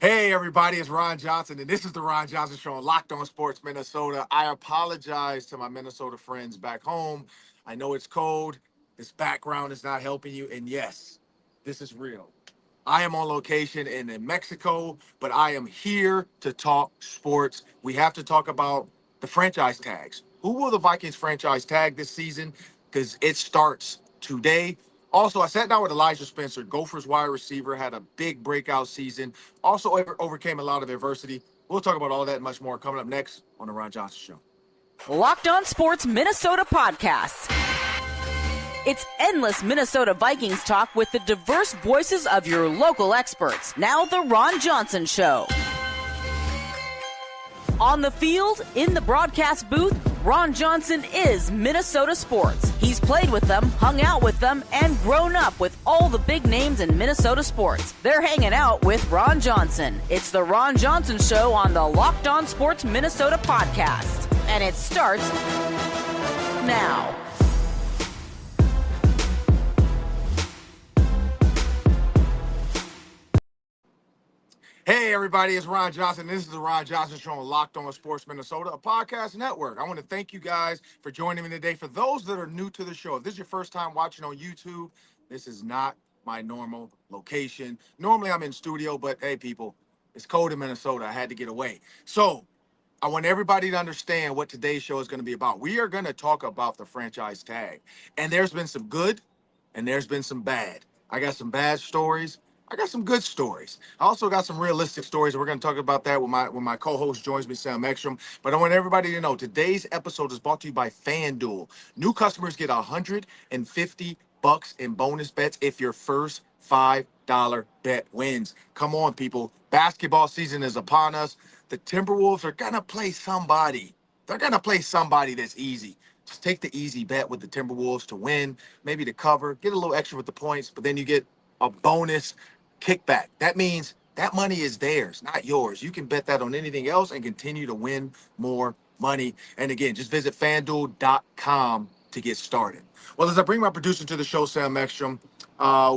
Hey, everybody, it's Ron Johnson, and this is the Ron Johnson Show on Locked On Sports Minnesota. I apologize to my Minnesota friends back home. I know it's cold. This background is not helping you, and yes, this is real. I am on location in Mexico, but I am here to talk sports. We have to talk about the franchise tags. Who will the Vikings franchise tag this season? Because it starts today. Also, I sat down with Elijah Spencer, Gophers wide receiver, had a big breakout season, also overcame a lot of adversity. We'll talk about all that and much more coming up next on The Ron Johnson Show. Locked On Sports Minnesota Podcasts. It's endless Minnesota Vikings talk with the diverse voices of your local experts. Now the Ron Johnson Show. On the field, in the broadcast booth, Ron Johnson is Minnesota sports. He's played with them, hung out with them, and grown up with all the big names in Minnesota sports. They're hanging out with Ron Johnson. It's the Ron Johnson Show on the Locked On Sports Minnesota podcast. And it starts now. Hey, everybody, it's Ron Johnson. This is the Ron Johnson Show on Locked On Sports Minnesota, a podcast network. I want to thank you guys for joining me today. For those that are new to the show, if this is your first time watching on YouTube, this is not my normal location. Normally, I'm in studio, but hey, people, it's cold in Minnesota. I had to get away. So I want everybody to understand what today's show is going to be about. We are going to talk about the franchise tag. And there's been some good, and there's been some bad. I got some bad stories. I got some good stories. I also got some realistic stories. We're going to talk about that when my co-host joins me, Sam Ekstrom. But I want everybody to know today's episode is brought to you by FanDuel. New customers get $150 in bonus bets if your first $5 bet wins. Come on, people. Basketball season is upon us. The Timberwolves are going to play somebody. They're going to play somebody that's easy. Just take the easy bet with the Timberwolves to win, maybe to cover, get a little extra with the points, but then you get a bonus kickback. That means that money is theirs, not yours. You can bet that on anything else and continue to win more money. And again, just visit fanduel.com to get started. Well, as I bring my producer to the show, Sam Ekstrom,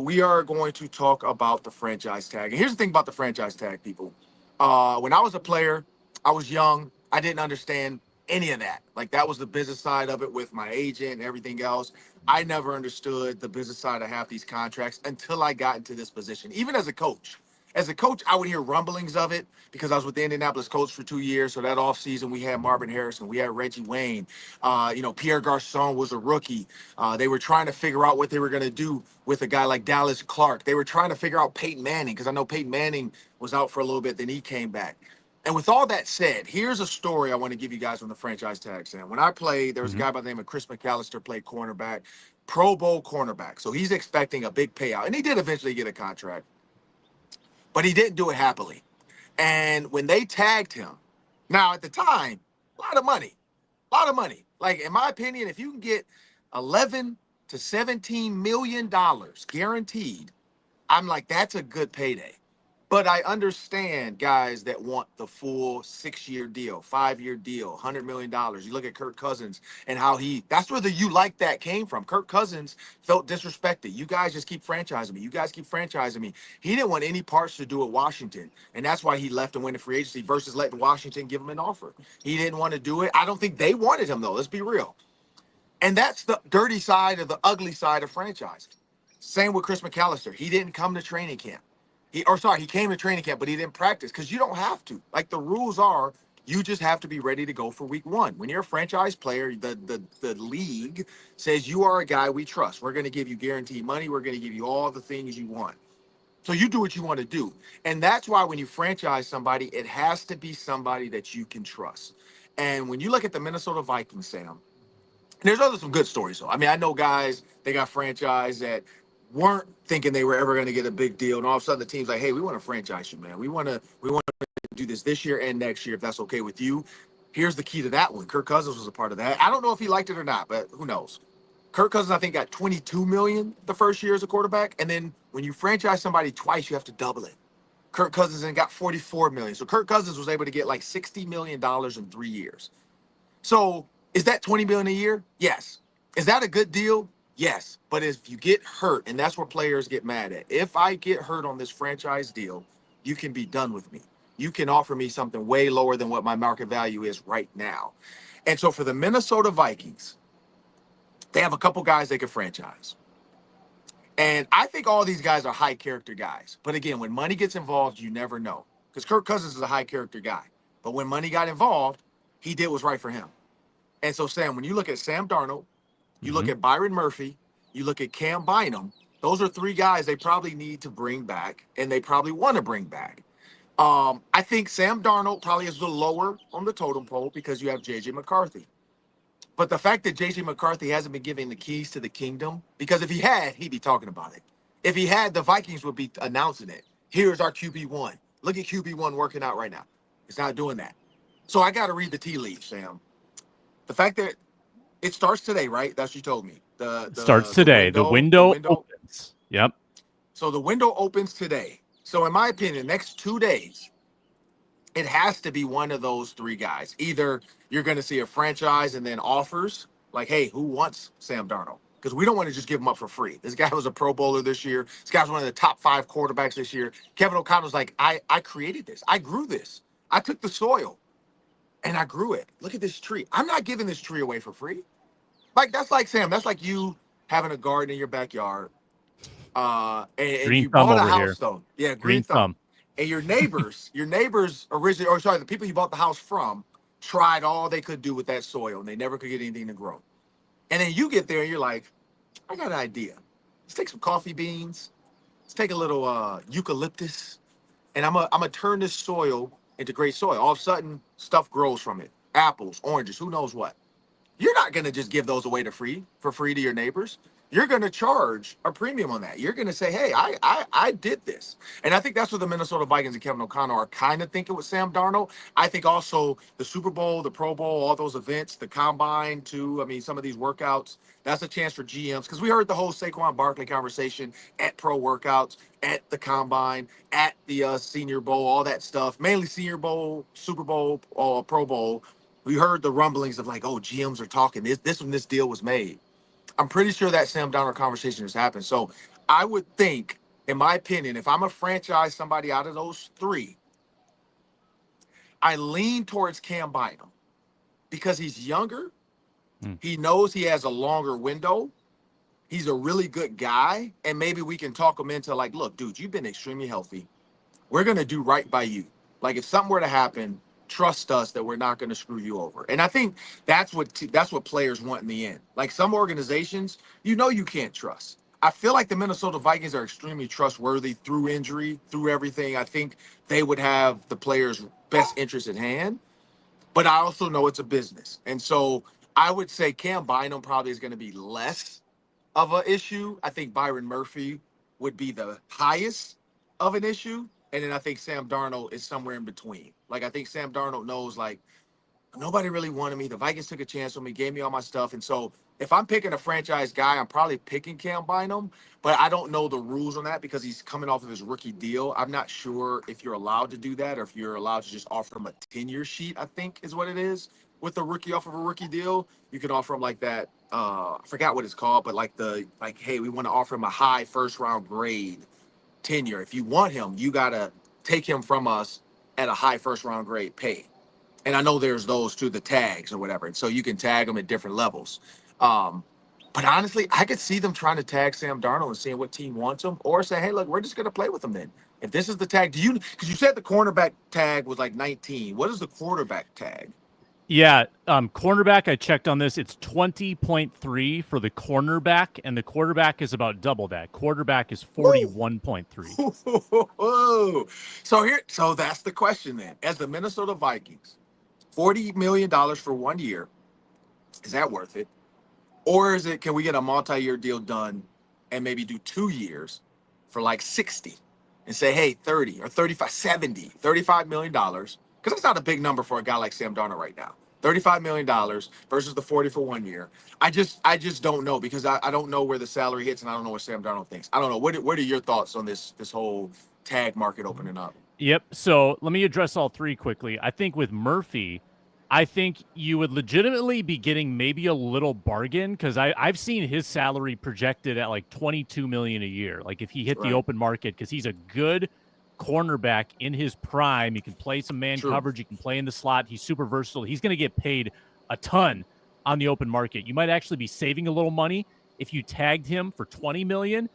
we are going to talk about the franchise tag. And here's the thing about the franchise tag, people. When I was a player, I was young. I didn't understand any of that. Like, that was the business side of it with my agent and everything else. I never understood the business side of half these contracts until I got into this position. Even as a coach. As a coach, I would hear rumblings of it because I was with the Indianapolis Colts for 2 years. So that offseason, we had Marvin Harrison, we had Reggie Wayne. Pierre Garçon was a rookie. They were trying to figure out what they were going to do with a guy like Dallas Clark. They were trying to figure out Peyton Manning because I know Peyton Manning was out for a little bit, then he came back. And with all that said, here's a story I want to give you guys on the franchise tag, Sam. When I played, there was a guy by the name of Chris McAllister, played cornerback, Pro Bowl cornerback. So he's expecting a big payout. And he did eventually get a contract, but he didn't do it happily. And when they tagged him, now at the time, a lot of money. Like, in my opinion, if you can get 11 to $17 million guaranteed, I'm like, that's a good payday. But I understand guys that want the full 6-year deal, 5-year deal, $100 million. You look at Kirk Cousins and how that's where the "you like that" came from. Kirk Cousins felt disrespected. You guys just keep franchising me. You guys keep franchising me. He didn't want any parts to do at Washington. And that's why he left and went to free agency versus letting Washington give him an offer. He didn't want to do it. I don't think they wanted him, though. Let's be real. And that's the dirty side of the ugly side of franchising. Same with Chris McAllister. He didn't come to training camp. He came to training camp, but he didn't practice because you don't have to. Like, the rules are, you just have to be ready to go for week one. When you're a franchise player, the league says you are a guy we trust. We're going to give you guaranteed money. We're going to give you all the things you want. So you do what you want to do. And that's why when you franchise somebody, it has to be somebody that you can trust. And when you look at the Minnesota Vikings, Sam, and there's some good stories, though. I mean, I know guys, they got franchised that weren't thinking they were ever going to get a big deal, and all of a sudden the team's like, hey, we want to franchise you, man. We want to do this year and next year, if that's okay with you. Here's the key to that one. Kirk Cousins was a part of that. I don't know if he liked it or not, but who knows. Kirk Cousins, I think, got $22 million the first year as a quarterback, and then when you franchise somebody twice, you have to double it. Kirk Cousins then got $44 million. So Kirk Cousins was able to get like $60 million in 3 years. So is that $20 million a year? Yes. Is that a good deal? Yes, but if you get hurt, and that's where players get mad at. If I get hurt on this franchise deal, you can be done with me. You can offer me something way lower than what my market value is right now. And so for the Minnesota Vikings, they have a couple guys they can franchise. And I think all these guys are high character guys. But again, when money gets involved, you never know. Because Kirk Cousins is a high character guy. But when money got involved, he did what's right for him. And so, Sam, when you look at Sam Darnold, you look at Byron Murphy, you look at Cam Bynum, those are three guys they probably need to bring back, and they probably want to bring back. I think Sam Darnold probably is a little lower on the totem pole because you have J.J. McCarthy. But the fact that J.J. McCarthy hasn't been given the keys to the kingdom, because if he had, he'd be talking about it. If he had, the Vikings would be announcing it. Here's our QB1. Look at QB1 working out right now. It's not doing that. So I got to read the tea leaves, Sam. The fact that it starts today, right? That's what you told me. Starts today. The window opens. Yep. So the window opens today. So in my opinion, next 2 days, it has to be one of those three guys. Either you're going to see a franchise and then offers like, hey, who wants Sam Darnold? Because we don't want to just give him up for free. This guy was a Pro Bowler this year. This guy's one of the top 5 quarterbacks this year. Kevin O'Connell's like, I created this. I grew this. I took the soil and I grew it. Look at this tree. I'm not giving this tree away for free. Like, that's like, Sam, that's like you having a garden in your backyard. And green you thumb bought a over house, here. though. Yeah, Green thumb. And your neighbors originally, or sorry, the people you bought the house from tried all they could do with that soil and they never could get anything to grow. And then you get there and you're like, I got an idea. Let's take some coffee beans. Let's take a little eucalyptus. And I'm gonna turn this soil into great soil. All of a sudden, stuff grows from it. Apples, oranges, who knows what. You're not gonna just give those away for free to your neighbors. You're going to charge a premium on that. You're going to say, hey, I did this. And I think that's what the Minnesota Vikings and Kevin O'Connell are kind of thinking with Sam Darnold. I think also the Super Bowl, the Pro Bowl, all those events, the Combine too. I mean, some of these workouts, that's a chance for GMs. Because we heard the whole Saquon Barkley conversation at pro workouts, at the Combine, at the Senior Bowl, all that stuff. Mainly Senior Bowl, Super Bowl, Pro Bowl. We heard the rumblings of like, oh, GMs are talking this when this deal was made. I'm pretty sure that Sam Darnold conversation has happened. So I would think, in my opinion, if I'm a franchise somebody out of those three, I lean towards Cam Bynum because he's younger. He knows he has a longer window. He's a really good guy. And maybe we can talk him into like, look, dude, you've been extremely healthy. We're going to do right by you. Like if something were to happen, trust us that we're not going to screw you over. And I think that's what players want in the end. Like some organizations, you can't trust. I feel like the Minnesota Vikings are extremely trustworthy through injury, through everything. I think they would have the players' best interest at hand. But I also know it's a business. And so I would say Cam Bynum probably is going to be less of an issue. I think Byron Murphy would be the highest of an issue. And then I think Sam Darnold is somewhere in between. Like, I think Sam Darnold knows, like, nobody really wanted me. The Vikings took a chance on me, gave me all my stuff. And so if I'm picking a franchise guy, I'm probably picking Cam Bynum. But I don't know the rules on that because he's coming off of his rookie deal. I'm not sure if you're allowed to do that or if you're allowed to just offer him a tenure sheet, I think is what it is. With a rookie off of a rookie deal, you can offer him like that. I forgot what it's called, but hey, we want to offer him a high first-round grade tenure. If you want him, you got to take him from us at a high first-round grade pay. And I know there's those too, the tags or whatever. And so you can tag them at different levels. But honestly, I could see them trying to tag Sam Darnold and seeing what team wants him, or say, hey, look, we're just going to play with him then. If this is the tag, because you said the cornerback tag was like 19. What is the quarterback tag? Yeah, cornerback, I checked on this. It's 20.3 for the cornerback, and the quarterback is about double that. Quarterback is 41.3. So that's the question then. As the Minnesota Vikings, $40 million for 1 year, is that worth it? Or can we get a multi-year deal done and maybe do 2 years for like 60 and say, hey, 30 or 35, 70, $35 million? Because that's not a big number for a guy like Sam Darnold right now. $35 million versus the 40 for 1 year. I just don't know because I don't know where the salary hits and I don't know what Sam Darnold thinks. I don't know. What are your thoughts on this whole tag market opening up? Yep. So let me address all three quickly. I think with Murphy, I think you would legitimately be getting maybe a little bargain because I've seen his salary projected at like $22 million a year. Like if he hit the open market, because he's a good cornerback in his prime. He can play some man coverage. He can play in the slot. He's super versatile. He's going to get paid a ton on the open market. You might actually be saving a little money if you tagged him for $20 million.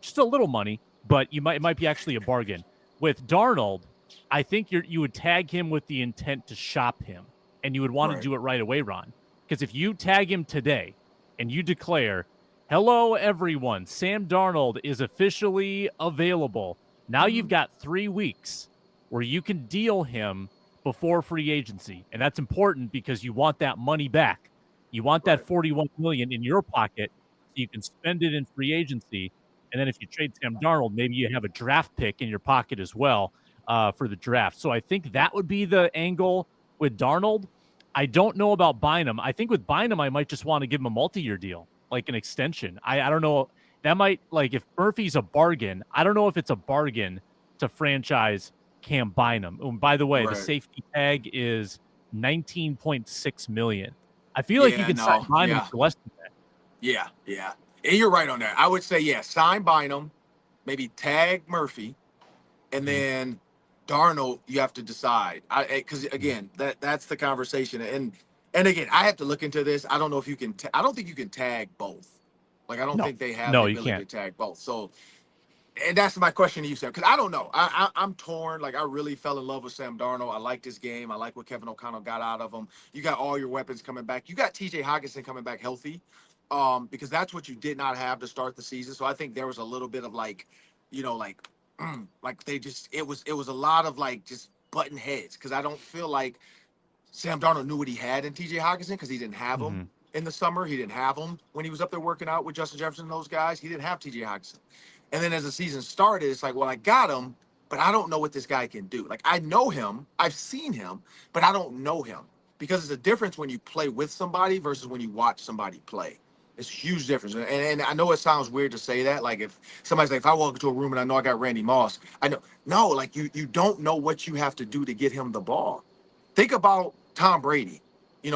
Just a little money, but it might be actually a bargain. With Darnold, I think you would tag him with the intent to shop him, and you would want to do it right away, Ron. Because if you tag him today and you declare, hello, everyone, Sam Darnold is officially available. Now you've got 3 weeks where you can deal him before free agency. And that's important because you want that money back. You want that $41 million in your pocket so you can spend it in free agency. And then if you trade Sam Darnold, maybe you have a draft pick in your pocket as well for the draft. So I think that would be the angle with Darnold. I don't know about Bynum. I think with Bynum, I might just want to give him a multi-year deal, like an extension. I don't know. That might, like, if Murphy's a bargain, I don't know if it's a bargain to franchise Cam Bynum. And by the way, the safety tag is $19.6 million. I feel like you can sign Bynum for less than that. Yeah. And you're right on that. I would say, sign Bynum, maybe tag Murphy, and then Darnold, you have to decide. Because again, that's the conversation. And again, I have to look into this. I don't know if you can. I don't think you can tag both. Like, I don't think they have the ability to tag both. So, and that's my question to you, Sam. Because I don't know. I'm torn. Like, I really fell in love with Sam Darnold. I like this game. I like what Kevin O'Connell got out of him. You got all your weapons coming back. You got T.J. Hockenson coming back healthy, because that's what you did not have to start the season. So I think there was a little bit of like they just it was a lot of like just button heads, because I don't feel like Sam Darnold knew what he had in TJ Hockenson, because he didn't have him in the summer. He didn't have him when he was up there working out with Justin Jefferson and those guys. He didn't have TJ Hockenson. And then as the season started, it's like, well, I got him, but I don't know what this guy can do. Like, I know him, I've seen him, but I don't know him, because it's a difference when you play with somebody versus when you watch somebody play. It's a huge difference. And I know it sounds weird to say that. Like, if somebody's like, if I walk into a room and I know I got Randy Moss, I know. No, like, you don't know what you have to do to get him the ball. Think about Tom Brady.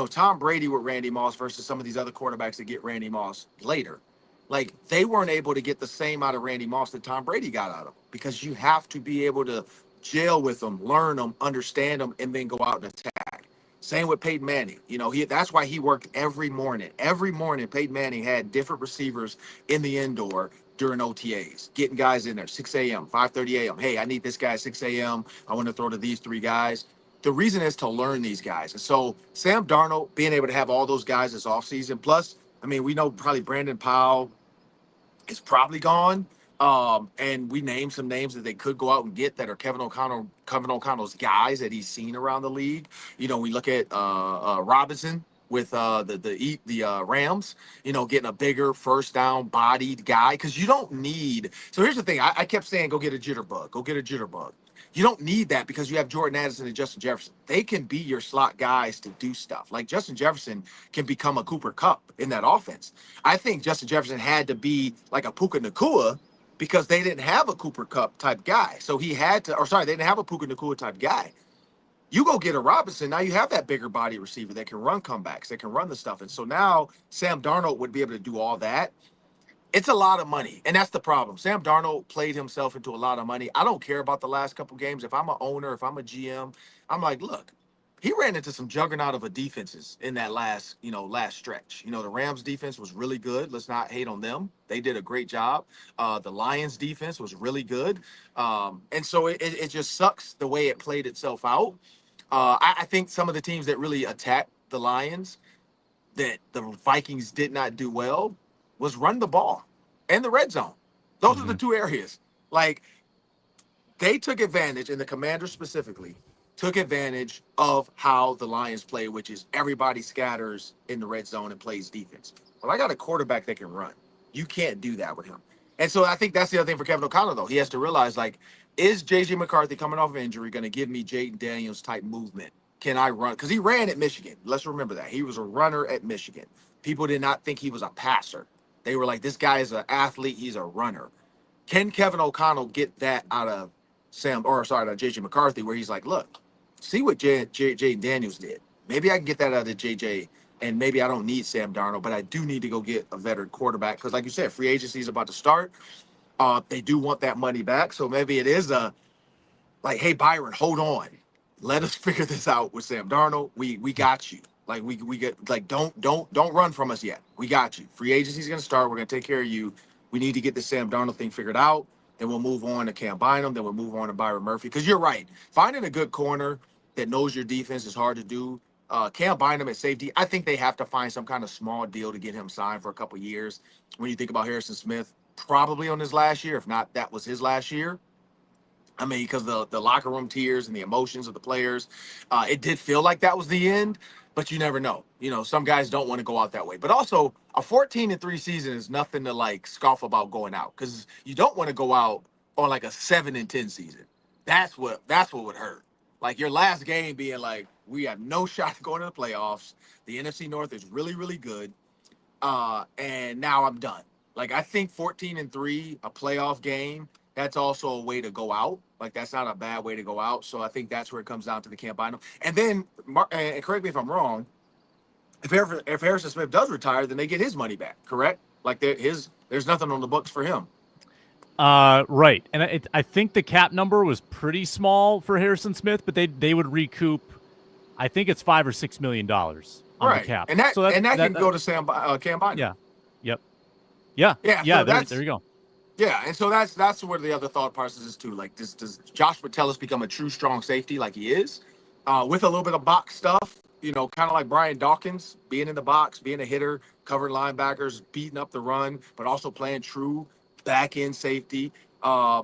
Tom Brady with Randy Moss versus some of these other quarterbacks that get Randy Moss later. Like, they weren't able to get the same out of Randy Moss that Tom Brady got out of him, because you have to be able to gel with them, learn them, understand them, and then go out and attack. Same with Peyton Manning. That's why he worked every morning. Every morning, Peyton Manning had different receivers in the indoor during OTAs, getting guys in there, 6 a.m., 5:30 a.m. Hey, I need this guy at 6 a.m. I want to throw to these 3 guys. The reason is to learn these guys. And so Sam Darnold being able to have all those guys this offseason, plus, I mean, we know probably Brandon Powell is probably gone. And we named some names that they could go out and get that are Kevin O'Connell's guys that he's seen around the league. We look at Robinson with the Rams, getting a bigger first down bodied guy, because you don't need. So here's the thing. I kept saying, go get a jitterbug. You don't need that, because you have Jordan Addison and Justin Jefferson. They can be your slot guys to do stuff. Like, Justin Jefferson can become a Cooper Kupp in that offense. I think Justin Jefferson had to be like a Puka Nacua, because they didn't have a Cooper Kupp type guy. So he had to, they didn't have a Puka Nacua type guy. You go get a Robinson, now you have that bigger body receiver that can run comebacks, that can run the stuff. And so now Sam Darnold would be able to do all that. It's a lot of money, and that's the problem. Sam Darnold played himself into a lot of money. I don't care about the last couple games. If I'm an owner, if I'm a GM, I'm like, look, he ran into some juggernaut of a defenses in that last stretch. The Rams defense was really good. Let's not hate on them. They did a great job. The Lions defense was really good. And so it just sucks the way it played itself out. I think some of the teams that really attacked the Lions, that the Vikings did not do well, was run the ball and the red zone. Those are the two areas. Like, they took advantage, and the Commanders specifically took advantage of how the Lions play, which is everybody scatters in the red zone and plays defense. Well, I got a quarterback that can run. You can't do that with him. And so I think that's the other thing for Kevin O'Connell, though. He has to realize, like, is J.J. McCarthy coming off of injury going to give me Jaden Daniels type movement? Can I run? Because he ran at Michigan. Let's remember that. He was a runner at Michigan. People did not think he was a passer. They were like, this guy is an athlete. He's a runner. Can Kevin O'Connell get that out of J.J. McCarthy, where he's like, look, see what J. Daniels did. Maybe I can get that out of J.J., and maybe I don't need Sam Darnold, but I do need to go get a veteran quarterback, because, like you said, free agency is about to start. They do want that money back, so maybe it is a like, hey Byron, hold on, let us figure this out with Sam Darnold. We got you. Like we get like don't run from us yet. We got you. Free agency's gonna start. We're gonna take care of you. We need to get the Sam Darnold thing figured out. Then we'll move on to Cam Bynum. Then we'll move on to Byron Murphy. Because you're right, finding a good corner that knows your defense is hard to do. Cam Bynum at safety, I think they have to find some kind of small deal to get him signed for a couple years. When you think about Harrison Smith, probably on his last year, if not, that was his last year. I mean, because the locker room tears and the emotions of the players, it did feel like that was the end. But you never know. You know, some guys don't want to go out that way. But also, a 14-3 season is nothing to like scoff about going out, because you don't want to go out on like a 7-10 season. That's what would hurt. Like your last game being like, we have no shot to go into the playoffs. The NFC North is really, really good. And now I'm done. Like I think 14-3, a playoff game, that's also a way to go out. Like that's not a bad way to go out. So I think that's where it comes down to the Cam Bynum. And then, and correct me if I'm wrong, if Harrison Smith does retire, then they get his money back. Correct? Like there's nothing on the books for him. Right. And I think the cap number was pretty small for Harrison Smith, but they would recoup, I think it's $5 or $6 million on the cap. And that can go to Cam Bynum. Yeah. Yep. Yeah. So there you go. Yeah, and so that's where the other thought process is too. Like, does Josh Metellus become a true strong safety like he is, with a little bit of box stuff? You know, kind of like Brian Dawkins, being in the box, being a hitter, covering linebackers, beating up the run, but also playing true back end safety. I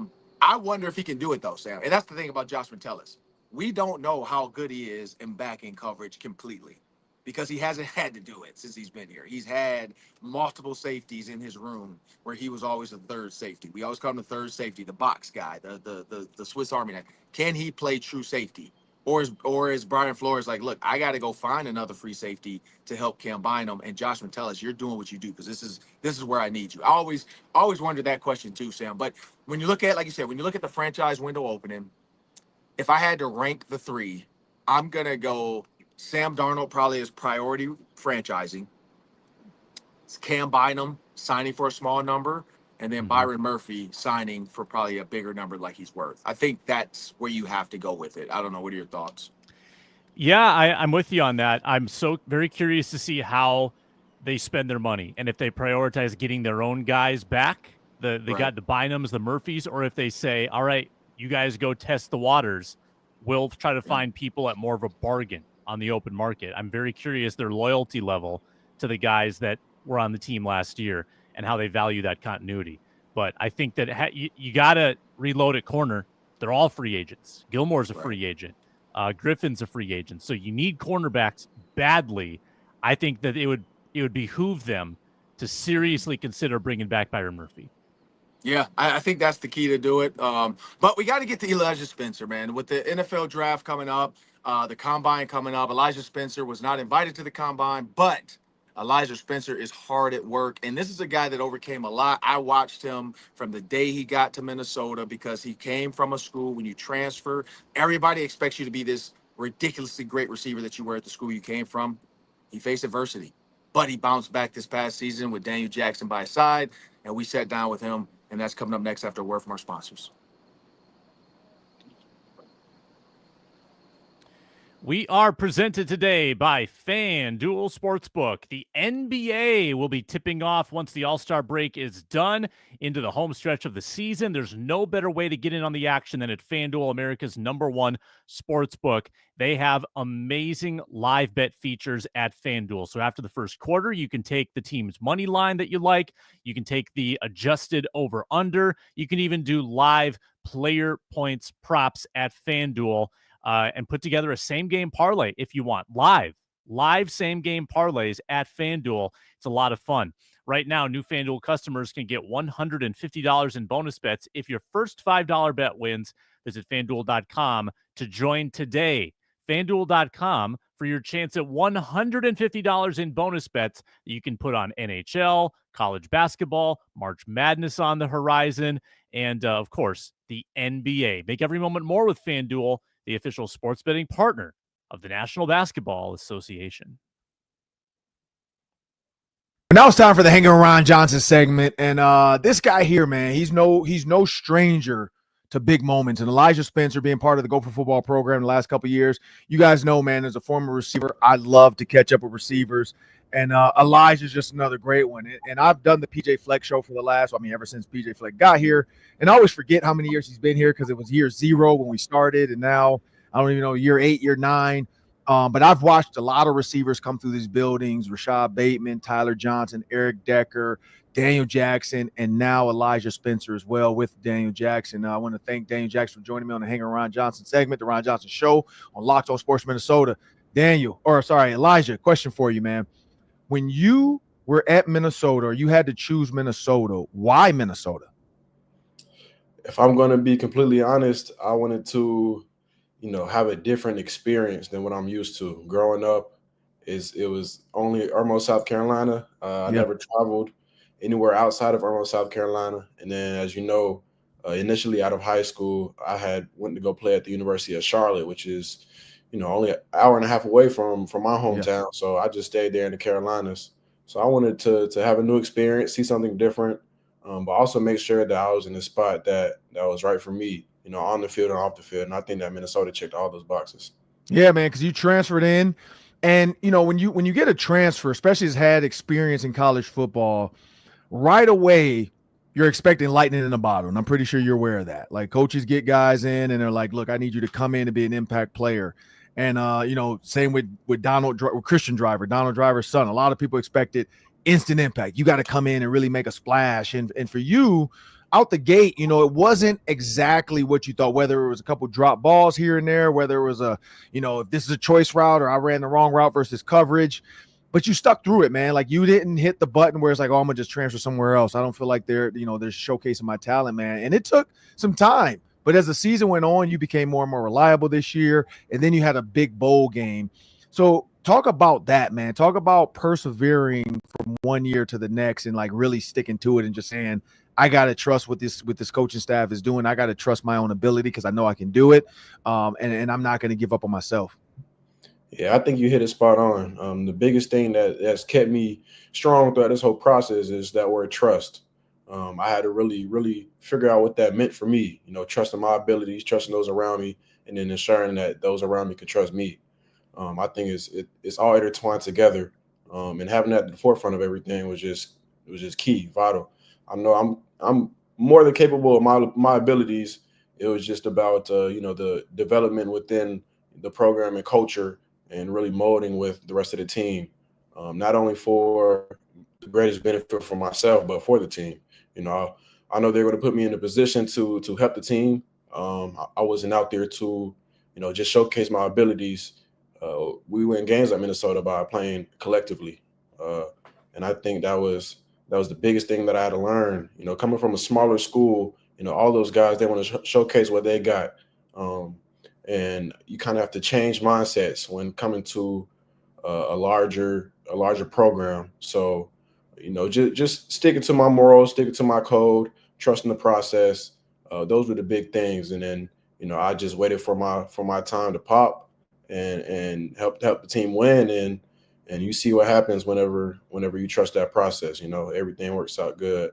wonder if he can do it though, Sam. And that's the thing about Josh Metellus. We don't know how good he is in back end coverage completely, because he hasn't had to do it since he's been here. He's had multiple safeties in his room where he was always the third safety. We always call him the third safety, the box guy, the Swiss Army knife. Can he play true safety? Or is Brian Flores like, look, I got to go find another free safety to help Cam Bynum, and Josh Metellus, you're doing what you do, because this is where I need you. I always wondered that question too, Sam. But when you look at, like you said, when you look at the franchise window opening, if I had to rank the three, I'm going to go Sam Darnold probably is priority franchising. It's Cam Bynum signing for a small number, and then Byron Murphy signing for probably a bigger number like he's worth. I think that's where you have to go with it. I don't know. What are your thoughts? Yeah, I'm with you on that. I'm so very curious to see how they spend their money, and if they prioritize getting their own guys back, they got the Bynums, the Murphys, or if they say, all right, you guys go test the waters. We'll try to find people at more of a bargain on the open market. I'm very curious their loyalty level to the guys that were on the team last year and how they value that continuity. But I think that you got to reload at corner. They're all free agents. Gilmore's a free agent. Griffin's a free agent. So you need cornerbacks badly. I think that it would behoove them to seriously consider bringing back Byron Murphy. Yeah, I think that's the key to do it. But we got to get to Elijah Spencer, man. With the NFL draft coming up, the combine coming up, Elijah Spencer was not invited to the combine, but Elijah Spencer is hard at work. And this is a guy that overcame a lot. I watched him from the day he got to Minnesota, because he came from a school, when you transfer, everybody expects you to be this ridiculously great receiver that you were at the school you came from. He faced adversity, but he bounced back this past season with Daniel Jackson by his side, and we sat down with him. And that's coming up next after a word from our sponsors. We are presented today by FanDuel Sportsbook. The NBA will be tipping off once the All-Star break is done into the home stretch of the season. There's no better way to get in on the action than at FanDuel, America's #1 sportsbook. They have amazing live bet features at FanDuel. So after the first quarter, you can take the team's money line that you like. You can take the adjusted over-under. You can even do live player points props at FanDuel. And put together a same-game parlay if you want. Live same-game parlays at FanDuel. It's a lot of fun. Right now, new FanDuel customers can get $150 in bonus bets if your first $5 bet wins. Visit FanDuel.com to join today. FanDuel.com for your chance at $150 in bonus bets that you can put on NHL, college basketball, March Madness on the horizon, and, of course, the NBA. Make every moment more with FanDuel, the official sports betting partner of the National Basketball Association. Now it's time for the Hanging Ron Johnson segment, and this guy here, man, he's no stranger to big moments. And Elijah Spencer being part of the Gopher football program the last couple of years, you guys know, man, as a former receiver, I love to catch up with receivers. And Elijah's just another great one. And I've done the PJ Fleck show for the last, ever since PJ Fleck got here. And I always forget how many years he's been here because it was year 0 when we started. And now I don't even know, year 8, year 9. But I've watched a lot of receivers come through these buildings: Rashad Bateman, Tyler Johnson, Eric Decker, Daniel Jackson, and now Elijah Spencer as well with Daniel Jackson. I want to thank Daniel Jackson for joining me on the Hang Around Johnson segment, the Ron Johnson Show on Locked On Sports Minnesota. Elijah, question for you, man. When you were at Minnesota, or you had to choose Minnesota, why Minnesota? If I'm going to be completely honest, I wanted to have a different experience than what I'm used to. Growing up, it was only Irmo, South Carolina. I never traveled anywhere outside of Irmo, South Carolina. And then, as you know, initially out of high school, I went to go play at the University of Charlotte, which is, only an hour and a half away from my hometown. Yeah. So I just stayed there in the Carolinas. So I wanted to have a new experience, see something different, but also make sure that I was in a spot that was right for me, on the field and off the field. And I think that Minnesota checked all those boxes. Yeah, man, because you transferred in. And, when you get a transfer, especially as had experience in college football, right away you're expecting lightning in a bottle. And I'm pretty sure you're aware of that. Like, coaches get guys in and they're like, look, I need you to come in and be an impact player. And, same with Christian Driver, Donald Driver's son. A lot of people expected instant impact. You got to come in and really make a splash. And for you, out the gate, it wasn't exactly what you thought, whether it was a couple drop balls here and there, whether it was if this is a choice route or I ran the wrong route versus coverage. But you stuck through it, man. Like, you didn't hit the button where it's like, oh, I'm going to just transfer somewhere else. I don't feel like they're showcasing my talent, man. And it took some time. But as the season went on, you became more and more reliable this year, and then you had a big bowl game. So talk about that, man. Talk about persevering from one year to the next and, like, really sticking to it and just saying, I got to trust what this coaching staff is doing. I got to trust my own ability because I know I can do it, and I'm not going to give up on myself. Yeah, I think you hit it spot on. The biggest thing that's kept me strong throughout this whole process is that word trust. I had to really, really figure out what that meant for me, trusting my abilities, trusting those around me, and then ensuring that those around me could trust me. I think it's all intertwined together, and having that at the forefront of everything was just key, vital. I know I'm more than capable of my abilities. It was just about the development within the program and culture, and really molding with the rest of the team, not only for the greatest benefit for myself, but for the team. I know they're going to put me in a position to help the team. I wasn't out there to, just showcase my abilities. We win games at Minnesota by playing collectively. And I think that was the biggest thing that I had to learn, coming from a smaller school, all those guys, they want to showcase what they got. And you kind of have to change mindsets when coming to a larger program. So, just sticking to my morals, sticking to my code, trusting the process. Those were the big things. And then, I just waited for my time to pop and help the team win. And you see what happens whenever you trust that process. Everything works out good.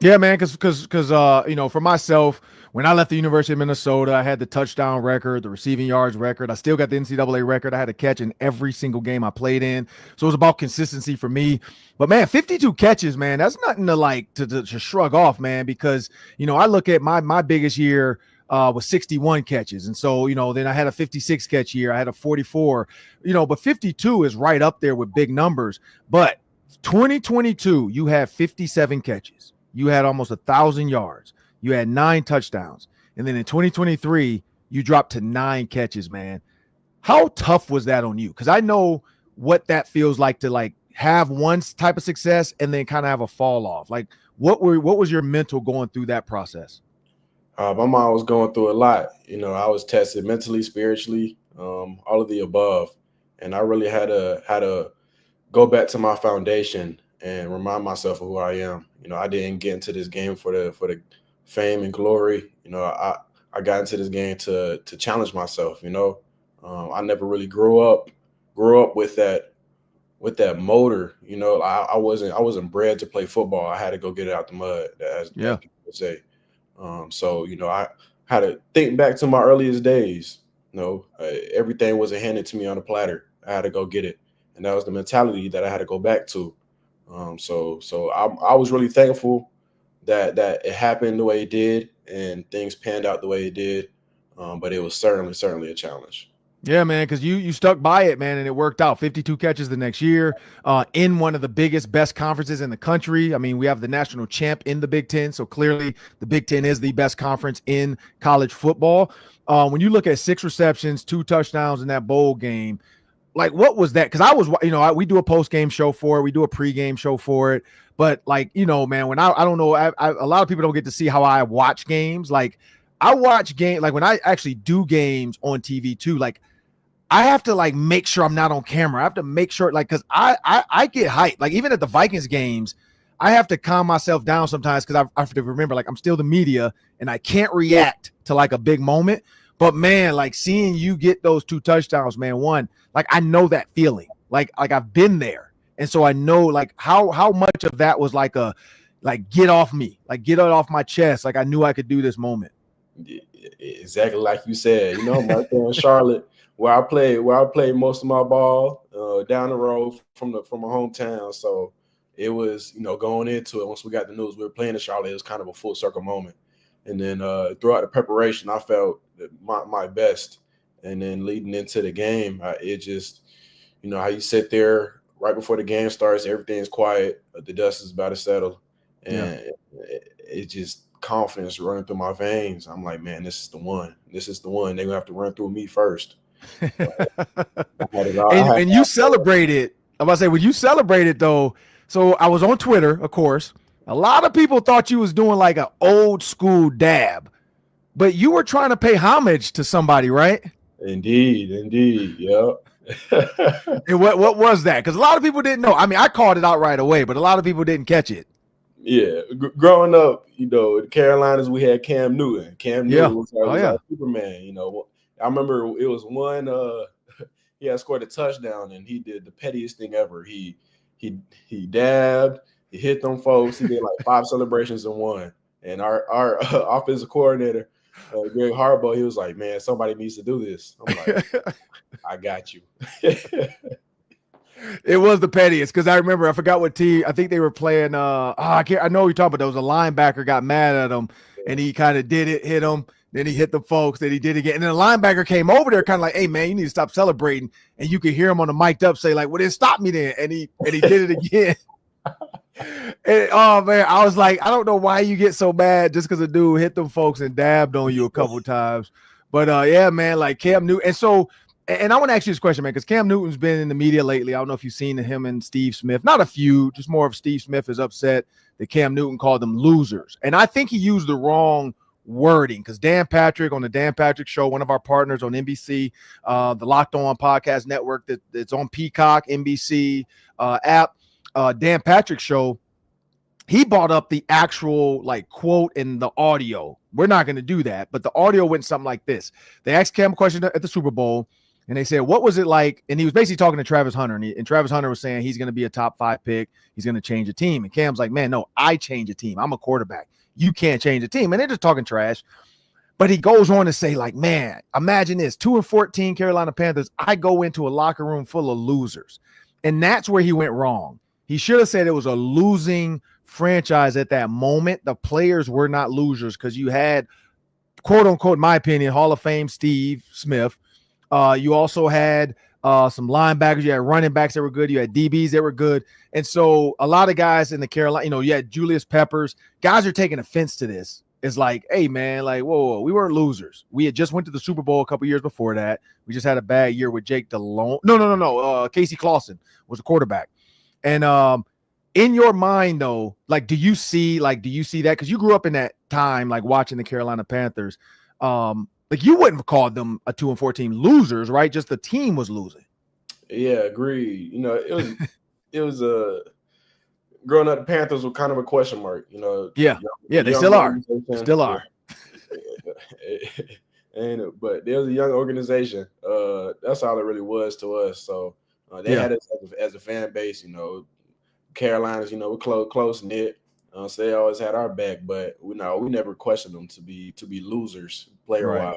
Yeah, man, because for myself, when I left the University of Minnesota, I had the touchdown record, the receiving yards record. I still got the NCAA record. I had a catch in every single game I played in. So it was about consistency for me. But, man, 52 catches, man, that's nothing to shrug off, man, because, I look at my biggest year was 61 catches. And so, then I had a 56 catch year. I had a 44, but 52 is right up there with big numbers. But 2022, you had 57 catches. You had almost 1,000 yards. You had 9 touchdowns. And then in 2023, you dropped to 9 catches, man. How tough was that on you? Because I know what that feels like to have one type of success and then kind of have a fall off. Like, what was your mental going through that process? My mom was going through a lot. I was tested mentally, spiritually, all of the above. And I really had to go back to my foundation and remind myself of who I am. I didn't get into this game for the fame and glory. I got into this game to challenge myself. I never really grew up with that motor. I wasn't bred to play football. I had to go get it out the mud, as people would say. So, I had to think back to my earliest days. Everything wasn't handed to me on a platter. I had to go get it. And that was the mentality that I had to go back to. So I was really thankful that it happened the way it did and things panned out the way it did. But it was certainly a challenge. Yeah, man, because you stuck by it, man, and it worked out. 52 catches the next year in one of the best conferences in the country. I mean, we have the national champ in the Big Ten, so clearly the Big Ten is the best conference in college football. When you look at 6 receptions, 2 touchdowns in that bowl game, like what was that? Because I was, we do a post-game show for it. We do a pre-game show for it. But like, man, when I don't know, a lot of people don't get to see how I watch games. Like I watch games, like when I actually do games on TV too, like I have to like make sure I'm not on camera. I have to make sure, like, because I get hyped. Like even at the Vikings games, I have to calm myself down sometimes because I have to remember, like, I'm still the media and I can't react to like a big moment. But man, like seeing you get those 2 touchdowns, man, one, like I know that feeling. Like I've been there. And so I know like how much of that was like get off me, like get it off my chest. Like I knew I could do this moment. Exactly like you said, right there in Charlotte, where I played most of my ball, down the road from my hometown. So it was, going into it, once we got the news we were playing in Charlotte, it was kind of a full circle moment. And then throughout the preparation, I felt my best. And then leading into the game, it just, how you sit there right before the game starts, everything's quiet, the dust is about to settle, and it just confidence running through my veins. I'm like, man, this is the one. They're gonna have to run through me first. And you celebrated. I'm about to say, when you celebrated though, so I was on Twitter, of course. A lot of people thought you was doing like an old school dab, but you were trying to pay homage to somebody, right? Indeed. Yep. And what was that? Because a lot of people didn't know. I mean, I called it out right away, but a lot of people didn't catch it. Yeah, growing up, in the Carolinas, we had Cam Newton. Cam Newton was our Superman. I remember it was one. He had scored a touchdown, and he did the pettiest thing ever. He dabbed, he hit them folks. He did like 5 celebrations in one. And our offensive coordinator, Greg Harbaugh, he was like, "Man, somebody needs to do this." I'm like, "I got you." It was the pettiest because I remember, I forgot what team. I think they were playing. I know what you're talking about. There was a linebacker got mad at him, and he kind of did it, hit him. Then he hit the folks. Then he did it again. And then the linebacker came over there, kind of like, "Hey man, you need to stop celebrating." And you could hear him on the mic'd up say like, "Well, then stop me then." And he did it again. And oh man, I was like, I don't know why you get so mad just because a dude hit them folks and dabbed on you a couple times. But yeah, man, like Cam Newton. And so. And I want to ask you this question, man, because Cam Newton's been in the media lately. I don't know if you've seen him and Steve Smith. Not a few, just more of Steve Smith is upset that Cam Newton called them losers. And I think he used the wrong wording because Dan Patrick on the Dan Patrick Show, one of our partners on NBC, the Locked On Podcast Network that's on Peacock, NBC app, Dan Patrick Show, he brought up the actual like quote in the audio. We're not going to do that, but the audio went something like this. They asked Cam a question at the Super Bowl. And they said, what was it like? And he was basically talking to Travis Hunter. And Travis Hunter was saying he's going to be a top 5 pick. He's going to change a team. And Cam's like, man, no, I change a team. I'm a quarterback. You can't change a team. And they're just talking trash. But he goes on to say, like, man, imagine this. 2-14 Carolina Panthers. I go into a locker room full of losers. And that's where he went wrong. He should have said it was a losing franchise at that moment. The players were not losers because you had, quote unquote, in my opinion, Hall of Fame Steve Smith. You also had some linebackers. You had running backs that were good. You had DBs that were good. And so a lot of guys in the Carolina, you had Julius Peppers. Guys are taking offense to this. It's like, hey, man, like, whoa, we weren't losers. We had just went to the Super Bowl a couple years before that. We just had a bad year with Jake Delhomme. No. Casey Clausen was a quarterback. And in your mind, though, like, do you see that? Because you grew up in that time, like watching the Carolina Panthers. Like you wouldn't have called them a 2-4 team losers, right? Just the team was losing. Yeah, agreed. It was growing up, the Panthers were kind of a question mark. Yeah, they still are. Still are. But there was a young organization. That's all it really was to us. So they had us as a fan base. Carolinas, we're close knit. So they always had our back, but we never questioned them to be losers player wise.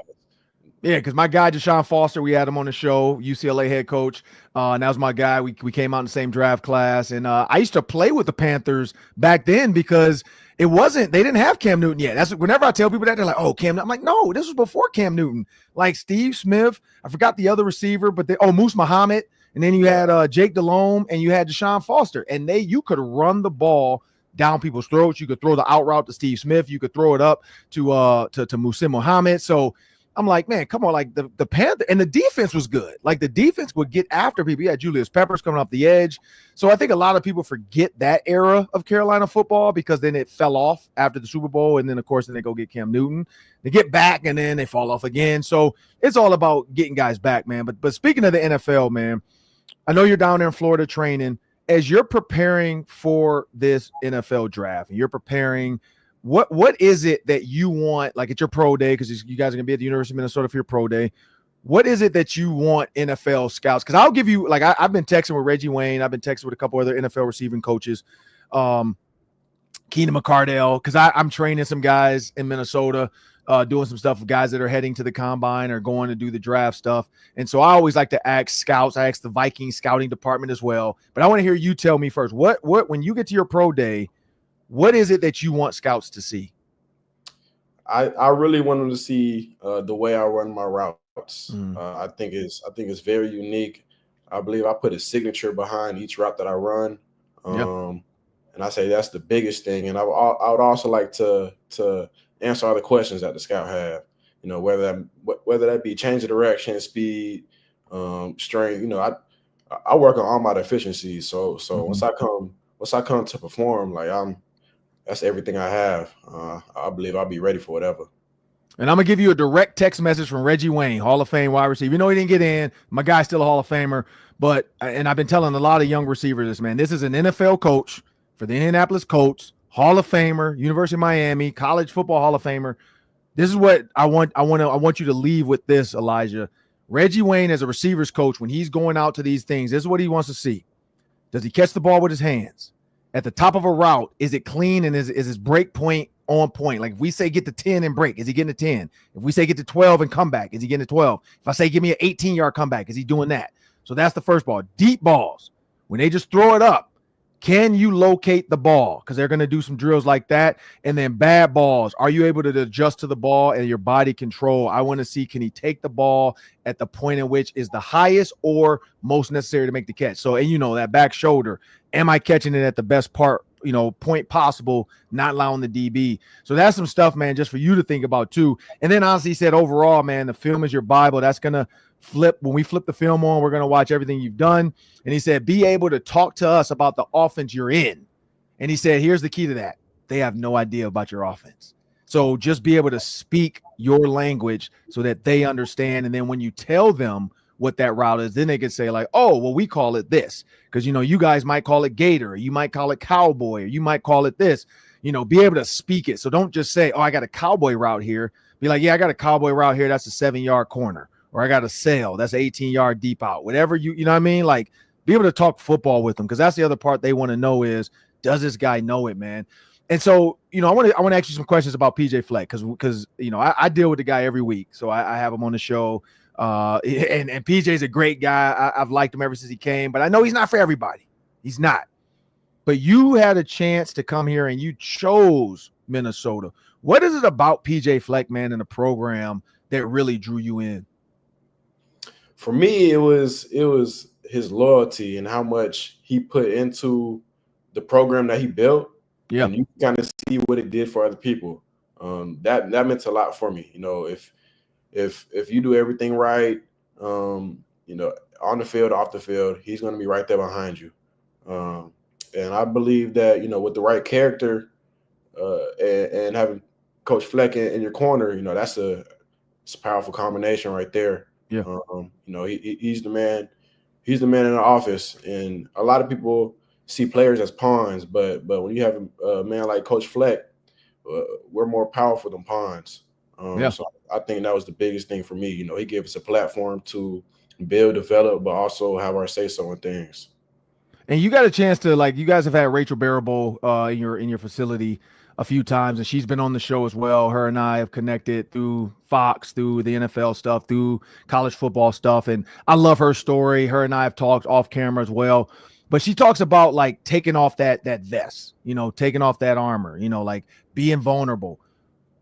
Yeah, because my guy Deshaun Foster, we had him on the show, UCLA head coach, and that was my guy. We came out in the same draft class, and I used to play with the Panthers back then because they didn't have Cam Newton yet. That's whenever I tell people that, they're like, "Oh, Cam." I'm like, "No, this was before Cam Newton." Like Steve Smith, I forgot the other receiver, but Moose Muhammad, and then you had Jake Delhomme, and you had Deshaun Foster, and you could run the ball down people's throats. You could throw the out route to Steve Smith. You could throw it up to Musa Muhammad. So I'm like, man, come on. Like the Panther and the defense was good. Like the defense would get after people. You had Julius Peppers coming off the edge. So I think a lot of people forget that era of Carolina football because then it fell off after the Super Bowl. And then, of course, then they go get Cam Newton. They get back and then they fall off again. So it's all about getting guys back, man. But speaking of the NFL, man, I know you're down there in Florida training. As you're preparing for this NFL draft and you're preparing – What is it that you want, like at your pro day, because you guys are going to be at the University of Minnesota for your pro day. What is it that you want NFL scouts? Because I'll give you, like I've been texting with Reggie Wayne. I've been texting with a couple other NFL receiving coaches, Keenan McCardell, because I'm training some guys in Minnesota, doing some stuff with guys that are heading to the combine or going to do the draft stuff. And so I always like to ask scouts. I ask the Vikings scouting department as well. But I want to hear you tell me first, what when you get to your pro day, what is it that you want scouts to see? I really want them to see the way I run my routes. I think it's very unique. I believe I put a signature behind each route that I run, and I say that's the biggest thing. And I would also like to answer all the questions that the scout have. You know, whether that be change of direction, speed, strength. You know, I work on all my deficiencies. So once I come to perform, like that's everything I have. I believe I'll be ready for whatever. And I'm going to give you a direct text message from Reggie Wayne, Hall of Fame wide receiver. You know he didn't get in. My guy's still a Hall of Famer. And I've been telling a lot of young receivers this, man. This is an NFL coach for the Indianapolis Colts, Hall of Famer, University of Miami, college football Hall of Famer. This is what I want you to leave with this, Elijah. Reggie Wayne as a receivers coach, when he's going out to these things, this is what he wants to see. Does he catch the ball with his hands? At the top of a route, is it clean and is his break point on point? Like if we say get to 10 and break, is he getting to 10? If we say get to 12 and come back, is he getting to 12? If I say give me an 18-yard comeback, is he doing that? So that's the first ball. Deep balls, when they just throw it up, can you locate the ball? Because they're going to do some drills like that. And then bad balls, are you able to adjust to the ball and your body control? I want to see, can he take the ball at the point in which is the highest or most necessary to make the catch? So, and you know, that back shoulder, am I catching it at the best point possible, not allowing the DB? So that's some stuff, man, just for you to think about too. And then honestly, he said overall, man, the film is your Bible. That's going to flip. When we flip the film on, we're going to watch everything you've done. And he said, be able to talk to us about the offense you're in. And he said, here's the key to that. They have no idea about your offense. So just be able to speak your language so that they understand. And then when you tell them what that route is, then they can say like, oh, well, we call it this. Because, you know, you guys might call it gator, or you might call it cowboy, or you might call it this. You know, be able to speak it. So don't just say, oh, I got a cowboy route here. Be like, yeah, I got a cowboy route here. That's a 7-yard corner. Or I got a sail. That's an 18-yard deep out. Whatever you know what I mean? Like, be able to talk football with them, because that's the other part they want to know is, does this guy know it, man? And so, you know, I want to ask you some questions about PJ Fleck, because you know, I deal with the guy every week. So I have him on the show. And PJ's a great guy. I've liked him ever since he came, but I know he's not for everybody. He's not. But you had a chance to come here and you chose Minnesota. What is it about PJ Fleck, man, in the program that really drew you in? For me, it was his loyalty and how much he put into the program that he built. Yeah, and you kind of see what it did for other people. That meant a lot for me. You know, if you do everything right, you know, on the field, off the field, he's going to be right there behind you. And I believe that, you know, with the right character and having Coach Fleck in your corner, you know, it's a powerful combination right there. Yeah. You know, he's the man. He's the man in the office, and a lot of people see players as pawns, but when you have a man like Coach Fleck, we're more powerful than pawns. So I think that was the biggest thing for me. You know, he gave us a platform to build, develop, but also have our say-so in things. And you got a chance to, like, you guys have had Rachel Barable in your facility a few times, and she's been on the show as well. Her and I have connected through Fox, through the NFL stuff, through college football stuff, and I love her story. Her and I have talked off camera as well. But she talks about like taking off that vest, taking off that armor, like being vulnerable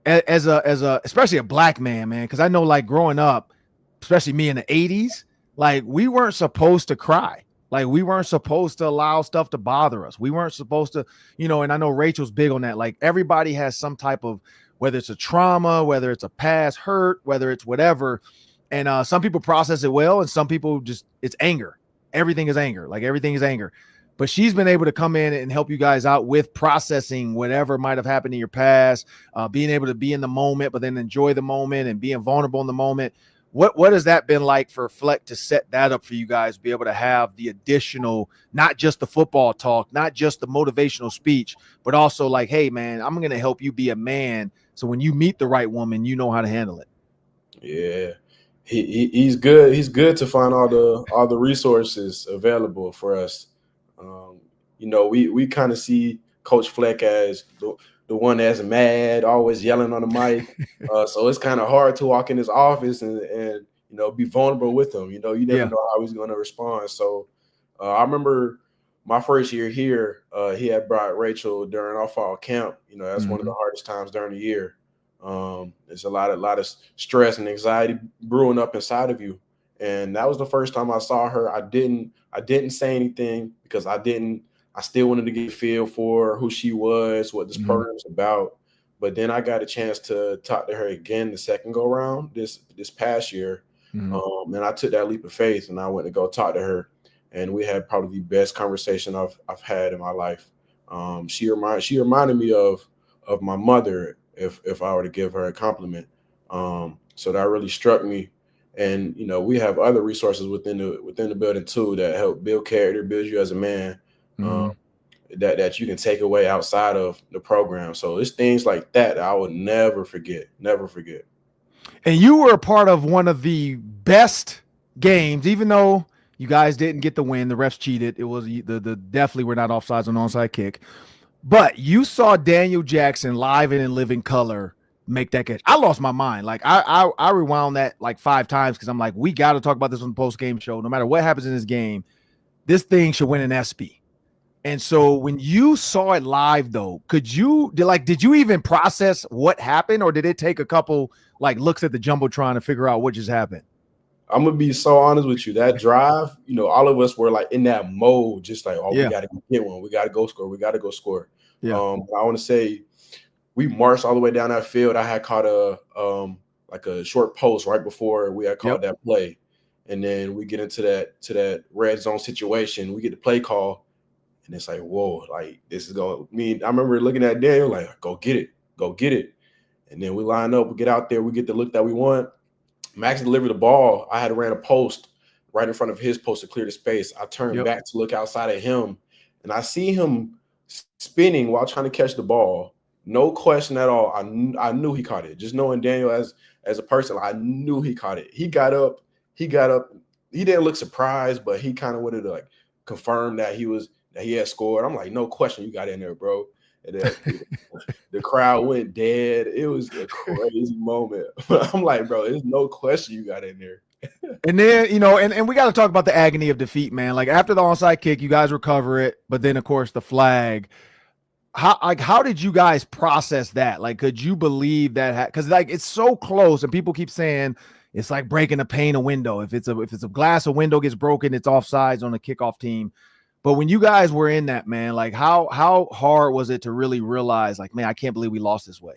as a especially a black man, because I know, like, growing up, especially me in the 80s, like, we weren't supposed to cry. Like, we weren't supposed to allow stuff to bother us. We weren't supposed to, and I know Rachel's big on that. Like, everybody has some type of, whether it's a trauma, whether it's a past hurt, whether it's whatever. And some people process it well, and some people just, it's anger. Everything is anger. Like, everything is anger. But she's been able to come in and help you guys out with processing whatever might have happened in your past, being able to be in the moment, but then enjoy the moment and being vulnerable in the moment. What has that been like for Fleck to set that up for you guys, be able to have the additional, not just the football talk, not just the motivational speech, but also like, hey, man, I'm going to help you be a man. So when you meet the right woman, you know how to handle it. Yeah. He's good. He's good to find all the resources available for us. We kind of see Coach Fleck as the one that's mad, always yelling on the mic. So it's kind of hard to walk in his office and be vulnerable with him. You never know how he's going to respond. So I remember my first year here, he had brought Rachel during our fall camp. That's one of the hardest times during the year. There's a lot of stress and anxiety brewing up inside of you. And that was the first time I saw her. I didn't say anything because I still wanted to get a feel for who she was, what this program's about. But then I got a chance to talk to her again the second go around this past year. And I took that leap of faith and I went to go talk to her. And we had probably the best conversation I've had in my life. She reminded me of my mother if I were to give her a compliment. So that really struck me. And we have other resources within the building too that help build character, build you as a man. That you can take away outside of the program. So it's things like that I would never forget. And you were a part of one of the best games, even though you guys didn't get the win. The refs cheated. It was the definitely were not offsides on onside kick. But you saw Daniel Jackson live and in living color make that catch. I lost my mind. Like I rewound that like 5 times because I'm like, we got to talk about this on the post-game show. No matter what happens in this game, this thing should win an ESPY. And so when you saw it live, though, did you even process what happened, or did it take a couple like looks at the jumbotron to figure out what just happened? I'm gonna be so honest with you. That drive, all of us were like in that mode, just like, we got to get one, we got to go score. Yeah. I want to say we marched all the way down that field. I had caught a short post right before we had called that play, and then we get into that red zone situation. We get the play call. And it's like, whoa, like this is going to mean. I remember looking at Daniel like, go get it. And then we line up, we get out there, we get the look that we want. Max delivered the ball. I had ran a post right in front of his post to clear the space. I turned back to look outside of him, and I see him spinning while trying to catch the ball. No question at all. I knew he caught it. Just knowing Daniel as a person, I knew he caught it. He got up. He didn't look surprised, but he kind of wanted to like confirm that he had scored. I'm like, no question, you got in there, bro. And then the crowd went dead. It was a crazy moment. I'm like, bro, there's no question you got in there. And then, and we got to talk about the agony of defeat, man. Like after the onside kick, you guys recover it, but then of course the flag. How did you guys process that? Like, could you believe that? Because like it's so close, and people keep saying it's like breaking a pane, a window. If it's a glass, a window gets broken, it's offsides on the kickoff team. But when you guys were in that, man, like how hard was it to really realize, like, man, I can't believe we lost this way?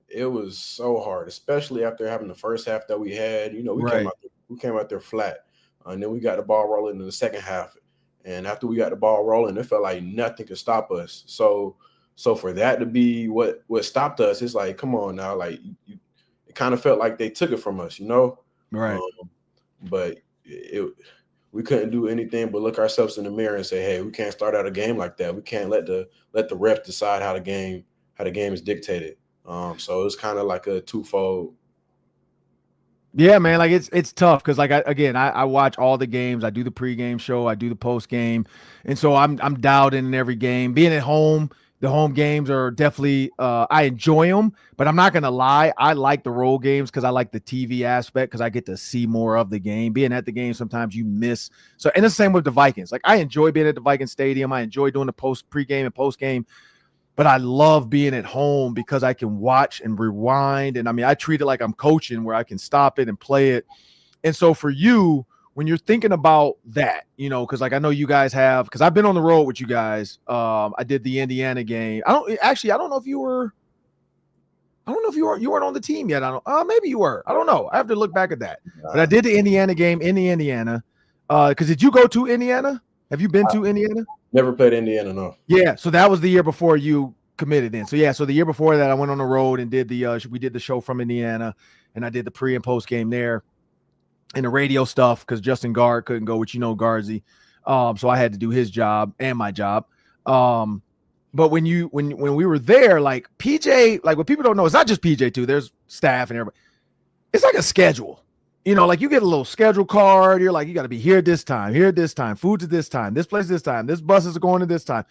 It was so hard, especially after having the first half that we had. We came out there flat, and then we got the ball rolling in the second half. And after we got the ball rolling, it felt like nothing could stop us. So for that to be what stopped us, it's like, come on now, like it kind of felt like they took it from us, Right. But we couldn't do anything but look ourselves in the mirror and say, hey, we can't start out a game like that. We can't let the ref decide how the game is dictated. So it was kind of like a twofold. Yeah, man, like it's tough because like I watch all the games. I do the pregame show, I do the postgame, and so I'm dialed in every game. Being at home, the home games are definitely I enjoy them, but I'm not gonna lie, I like the road games because I like the TV aspect because I get to see more of the game. Being at the game, sometimes you miss. So and the same with the Vikings. Like I enjoy being at the Viking Stadium. I enjoy doing the pregame and postgame. But I love being at home because I can watch and rewind. And I mean, I treat it like I'm coaching where I can stop it and play it. And so for you, when you're thinking about that, you know, because like I know you guys have, because I've been on the road with you guys. I did the Indiana game. I don't know if you were. I don't know if you weren't on the team yet. I don't. Maybe you were. I don't know. I have to look back at that. But I did the Indiana game in the Indiana. Because did you go to Indiana? Have you been to Indiana? Never played Indiana, no. Yeah, so that was the year before you committed in. So yeah, so the year before that, I went on the road and did we did the show from Indiana, and I did the pre and post game there, and the radio stuff because Justin Guard couldn't go, which you know Garzi, so I had to do his job and my job. But when we were there, like PJ, like what people don't know, it's not just PJ too. There's staff and everybody. It's like a schedule. You know, like you get a little schedule card. You're like, you got to be here at this time, food's at this time, this place this time, this buses are going at this time.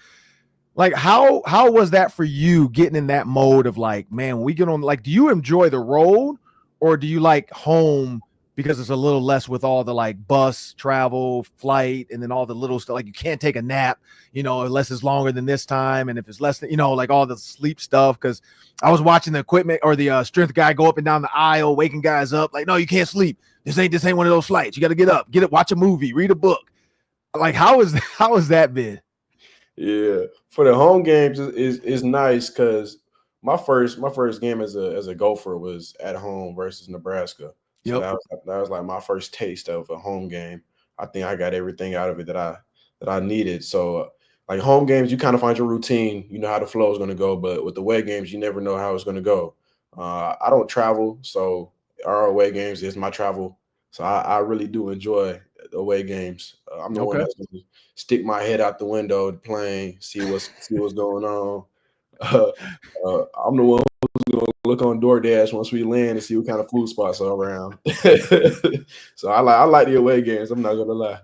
Like, how was that for you getting in that mode of like, man, when we get on, like, do you enjoy the road or do you like home because it's a little less with all the like bus travel, flight, and then all the little stuff? Like you can't take a nap, you know, unless it's longer than this time. And if it's less than, you know, like all the sleep stuff. Cause I was watching the equipment or the strength guy go up and down the aisle, waking guys up. Like, no, you can't sleep. This ain't one of those flights. You got to get up, watch a movie, read a book. Like, how has that been? Yeah, for the home games is nice because my first game as a Gopher was at home versus Nebraska. So Yep. that was like my first taste of a home game. I think I got everything out of it that I needed. So like home games, you kind of find your routine. You know how the flow is going to go, but with the away games, you never know how it's going to go. I don't travel, so our away games is my travel. So I really do enjoy the away games. I'm the one that's going to stick my head out the window of the plane, see what's going on. I'm the one who's going to look on DoorDash once we land and see what kind of food spots are around. So I like the away games. I'm not going to lie.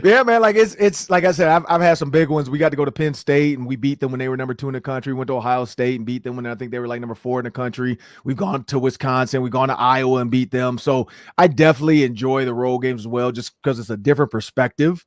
Yeah, man. Like it's like I said, I've had some big ones. We got to go to Penn State and we beat them when they were number 2 in the country. We went to Ohio State and beat them when I think they were like number 4 in the country. We've gone to Wisconsin. We've gone to Iowa and beat them. So I definitely enjoy the road games as well, just because it's a different perspective.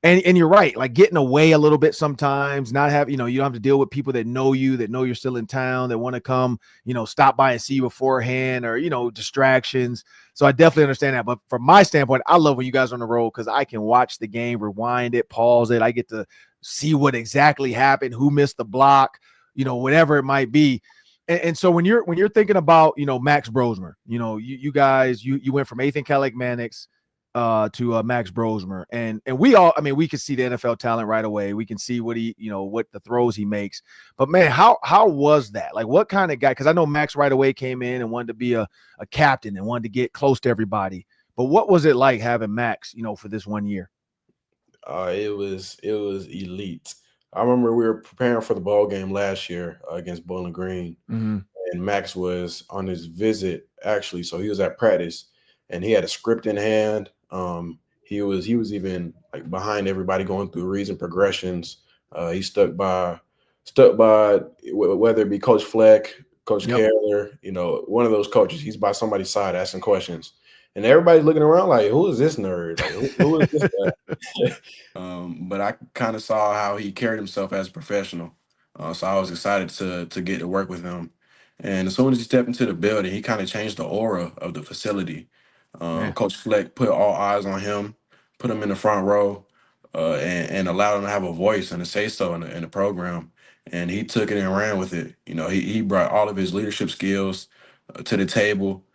And you're right, like getting away a little bit sometimes, not have, you don't have to deal with people that know you're still in town, that want to come, stop by and see you beforehand or, distractions. So I definitely understand that. But from my standpoint, I love when you guys are on the road because I can watch the game, rewind it, pause it. I get to see what exactly happened, who missed the block, whatever it might be. And so when you're thinking about, Max Brosmer, you guys, you went from 8th in Cadillac Mannix to Max Brosmer. And we all, I mean, we can see the NFL talent right away. We can see what what the throws he makes. But man, how was that? Like what kind of guy? Because I know Max right away came in and wanted to be a captain and wanted to get close to everybody. But what was it like having Max, for this 1 year? It was elite. I remember we were preparing for the ball game last year against Bowling Green. Mm-hmm. And Max was on his visit, actually. So he was at practice and he had a script in hand. He was even like behind everybody going through reads and progressions. He stuck by whether it be Coach Fleck, Coach Kaler, one of those coaches. He's by somebody's side asking questions, and everybody's looking around like, "Who is this nerd? Like, who is this guy?" But I kind of saw how he carried himself as a professional, so I was excited to get to work with him. And as soon as he stepped into the building, he kind of changed the aura of the facility. Coach Fleck put all eyes on him, put him in the front row, and allowed him to have a voice and a say-so in the program. And he took it and ran with it. He brought all of his leadership skills to the table.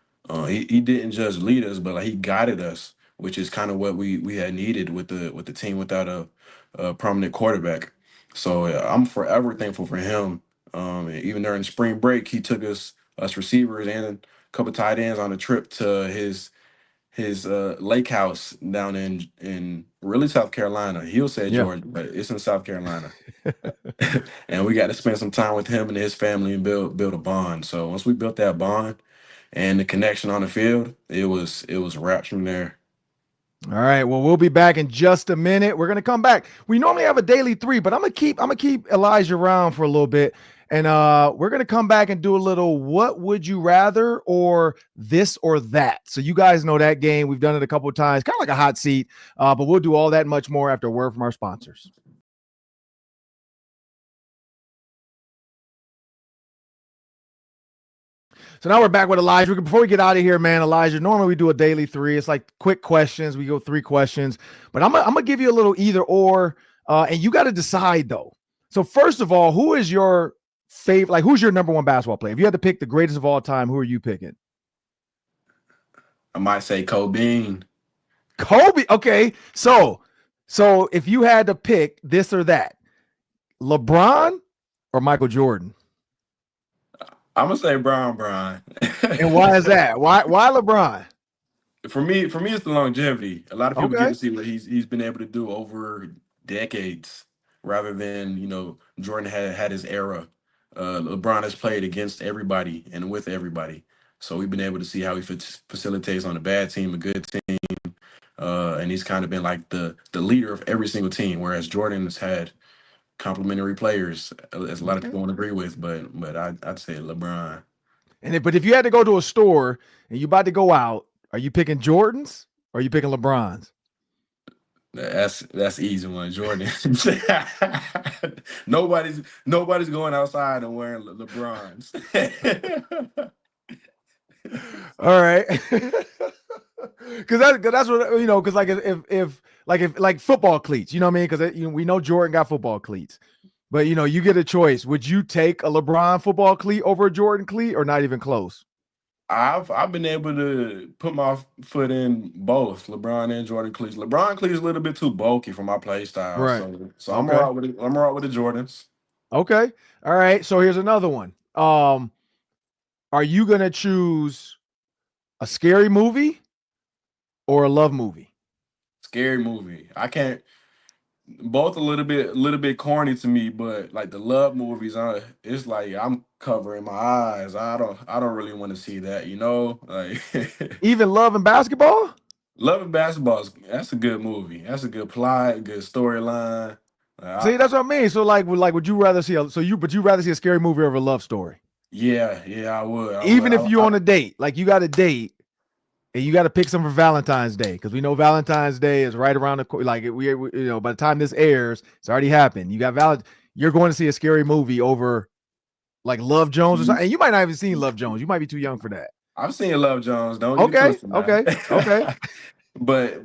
He didn't just lead us, but like he guided us, which is kind of what we had needed with the team without a prominent quarterback. So I'm forever thankful for him. Even during spring break, he took us receivers and a couple tight ends on a trip to his lake house down in really South Carolina. He'll say Georgia, but it's in South Carolina. And we got to spend some time with him and his family and build a bond. So once we built that bond, and the connection on the field, it was wraps from there. All right. Well, we'll be back in just a minute. We're gonna come back. We normally have a daily 3, but I'm gonna keep Elijah around for a little bit, and we're gonna come back and do a little what would you rather or this or that. So you guys know that game. We've done it a couple of times, kind of like a hot seat. But we'll do all that and much more after a word from our sponsors. So now we're back with Elijah. Before we get out of here, man, Elijah, normally we do a daily 3. It's like quick questions. We go 3 questions, but I'm gonna give you a little either or, and you got to decide though. So first of all, who is your favorite? Like, who's your number 1 basketball player? If you had to pick the greatest of all time, who are you picking? I might say Kobe. Kobe. Okay, so if you had to pick this or that, LeBron or Michael Jordan? I'm gonna say Brian. And why is that? Why LeBron? For me, it's the longevity. A lot of people Okay. get to see what he's been able to do over decades, rather than Jordan had his era. LeBron has played against everybody and with everybody, so we've been able to see how he facilitates on a bad team, a good team, and he's kind of been like the leader of every single team. Whereas Jordan has had complementary players, as a lot of people won't agree with, but I'd say LeBron. But if you had to go to a store and you about to go out, are you picking Jordans or are you picking LeBrons? That's easy one, Jordan. nobody's going outside and wearing LeBrons. All right. Because that's what because if football cleats, you know what I mean? Because we know Jordan got football cleats, but you get a choice. Would you take a LeBron football cleat over a Jordan cleat, or not even close? I've been able to put my foot in both LeBron and Jordan cleats. LeBron cleats a little bit too bulky for my play style, right? So I'm all right with it. I'm all right with the Jordans. Okay, all right. So here's another one. Are you gonna choose a scary movie or a love movie? Scary movie. I can't. Both a little bit corny to me, but like the love movies, it's like I'm covering my eyes. I don't really want to see that, like even Love and Basketball. Love and Basketball, that's a good movie. That's a good plot, good storyline. See, that's what I mean. So would you rather see but you rather see a scary movie over a love story? Yeah, I would. Even if you're on a date, like you got a date and you got to pick some for Valentine's Day, because we know Valentine's Day is right around the corner. Like we by the time this airs, it's already happened. You got you're going to see a scary movie over like Love Jones or something. And you might not even seen Love Jones. You might be too young for that. I've seen Love Jones. Don't okay. But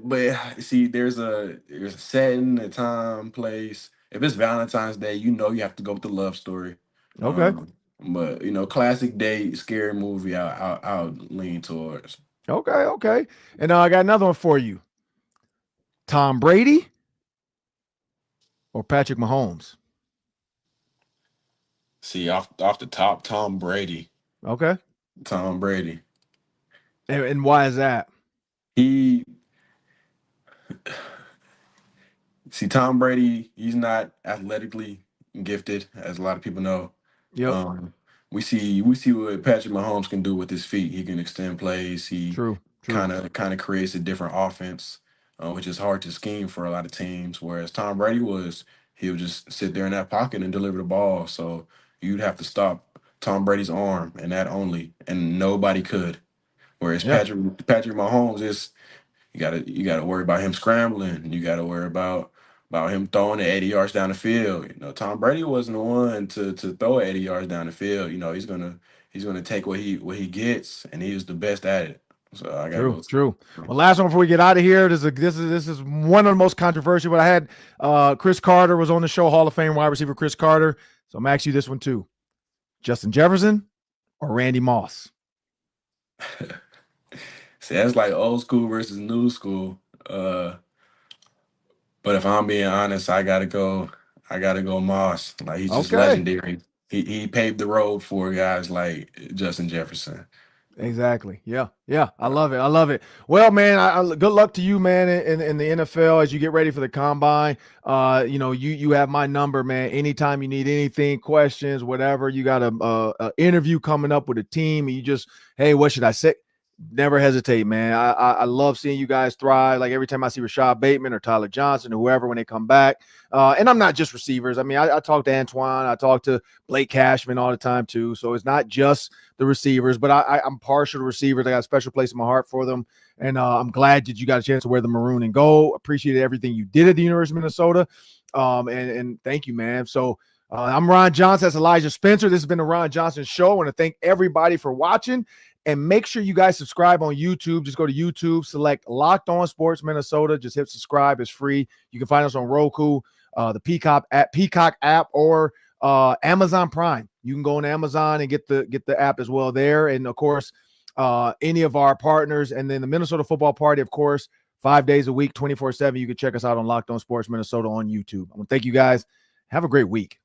see, there's a setting, a time, place. If it's Valentine's Day, you have to go with the love story. Okay. But classic date, scary movie, I'll lean towards. Okay. And I got another one for you. Tom Brady or Patrick Mahomes? See, off the top, Tom Brady. Okay. Tom Brady. And why is that? Tom Brady, he's not athletically gifted, as a lot of people know. Yep. We see what Patrick Mahomes can do with his feet. He can extend plays. He kind of creates a different offense, which is hard to scheme for a lot of teams. Whereas Tom Brady he would just sit there in that pocket and deliver the ball. So you'd have to stop Tom Brady's arm and that only, and nobody could. Whereas Patrick Mahomes you gotta worry about him scrambling. You gotta worry about him throwing it 80 yards down the field. Tom Brady wasn't the one to throw 80 yards down the field. He's gonna take what he gets, and he was the best at it. So I gotta True. Well, last one before we get out of here. This is one of the most controversial. But I had Chris Carter was on the show, Hall of Fame wide receiver Chris Carter. So I'm gonna ask you this one too: Justin Jefferson or Randy Moss? See, that's like old school versus new school. But if I'm being honest, I gotta go Moss. Like, he's just legendary. He paved the road for guys like Justin Jefferson. Exactly. Yeah. Yeah. I love it. I love it. Well, man, good luck to you, man, in the NFL as you get ready for the combine. You have my number, man. Anytime you need anything, questions, whatever, you got a interview coming up with a team. And you just, hey, what should I say? Never hesitate, man. I love seeing you guys thrive. Like every time I see Rashad Bateman or Tyler Johnson or whoever when they come back. And I'm not just receivers. I mean, I talk to Antoine. I talk to Blake Cashman all the time too. So it's not just the receivers, but I'm partial to receivers. I got a special place in my heart for them. And I'm glad that you got a chance to wear the maroon and gold. Appreciated everything you did at the University of Minnesota. And thank you, man. So I'm Ron Johnson. That's Elijah Spencer. This has been the Ron Johnson Show. I want to thank everybody for watching. And make sure you guys subscribe on YouTube. Just go to YouTube, select Locked On Sports Minnesota. Just hit subscribe. It's free. You can find us on Roku, the Peacock app, or Amazon Prime. You can go on Amazon and get the app as well there. And of course, any of our partners, and then the Minnesota Football Party, of course, 5 days a week, 24/7. You can check us out on Locked On Sports Minnesota on YouTube. I want to thank you guys. Have a great week.